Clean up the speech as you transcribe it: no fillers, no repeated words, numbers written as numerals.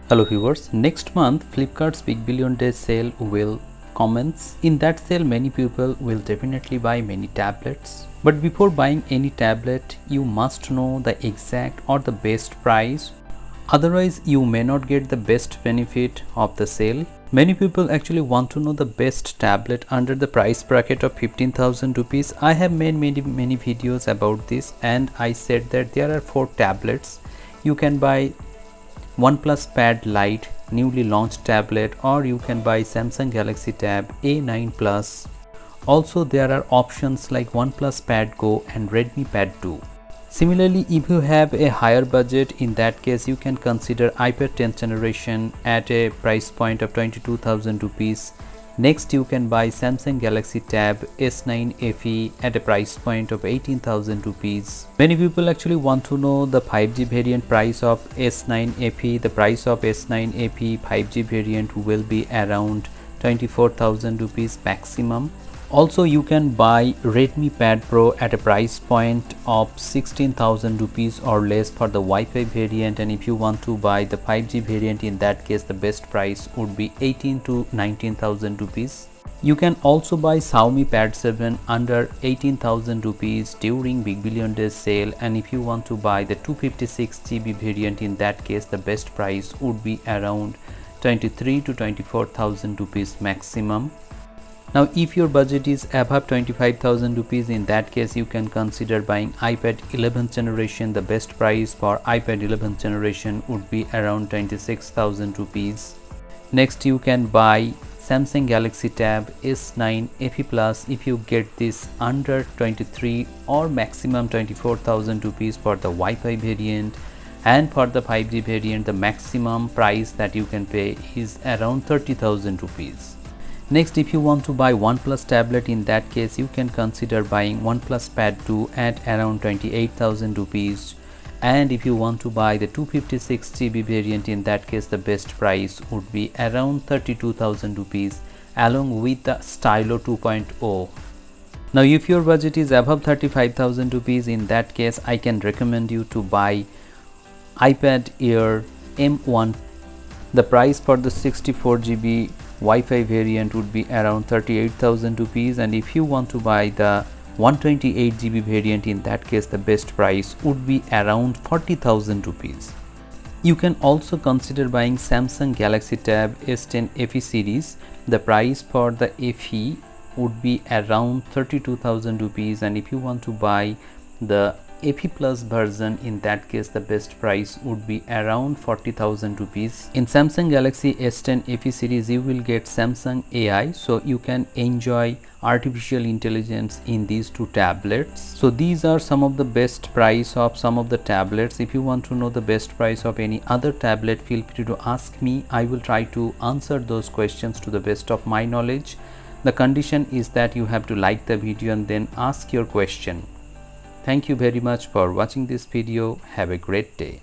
Hello viewers, next month Flipkart's Big Billion Day sale will commence. In that sale many people will definitely buy many tablets. But before buying any tablet, you must know the exact or the best price. Otherwise you may not get the best benefit of the sale. Many people actually want to know the best tablet under the price bracket of 15,000 rupees. I have made many videos about this and I said that there are 4 tablets. You can buy Oneplus Pad Lite newly launched tablet, or you can buy Samsung Galaxy Tab A9 Plus. Also there are options like OnePlus Pad Go and Redmi Pad 2. Similarly, if you have a higher budget, in that case you can consider iPad 10th generation at a price point of 22,000 rupees. Next you can buy Samsung Galaxy Tab S9 FE at a price point of 18,000 rupees. Many people actually want to know the 5G variant price of S9 FE. The price of S9 FE 5G variant will be around 24,000 rupees maximum. Also you can buy Redmi Pad Pro at a price point of 16,000 rupees or less for the Wi-Fi variant, and if you want to buy the 5G variant, in that case the best price would be 18 to 19,000 rupees. You can also buy Xiaomi Pad 7 under 18,000 rupees during Big Billion Days sale, and if you want to buy the 256GB variant, in that case the best price would be around 23 to 24,000 rupees maximum. Now if your budget is above 25,000 rupees, in that case you can consider buying iPad 11th generation. The best price for iPad 11th generation would be around 26,000 rupees. Next you can buy Samsung Galaxy Tab S9 FE Plus if you get this under 23 or maximum 24,000 rupees for the Wi-Fi variant, and for the 5G variant the maximum price that you can pay is around 30,000 rupees. Next, if you want to buy OnePlus tablet, in that case you can consider buying OnePlus Pad 2 at around 28,000 rupees, and if you want to buy the 256GB variant, in that case the best price would be around 32,000 rupees along with the Stylo 2.0. Now if your budget is above 35,000 rupees, in that case I can recommend you to buy iPad Air M1. The price for the 64GB Wi-Fi variant would be around 38,000 rupees, and if you want to buy the 128GB variant, in that case the best price would be around 40,000 rupees. You can also consider buying Samsung Galaxy Tab S10 FE series. The price for the FE would be around 32,000 rupees, and if you want to buy the FE Plus version, in that case the best price would be around 40,000 rupees. In Samsung Galaxy S10 FE series you will get Samsung AI, so you can enjoy artificial intelligence in these 2 tablets. So these are some of the best price of some of the tablets. If you want to know the best price of any other tablet, feel free to ask me. I will try to answer those questions to the best of my knowledge. The condition is that you have to like the video and then ask your question. Thank you very much for watching this video. Have a great day.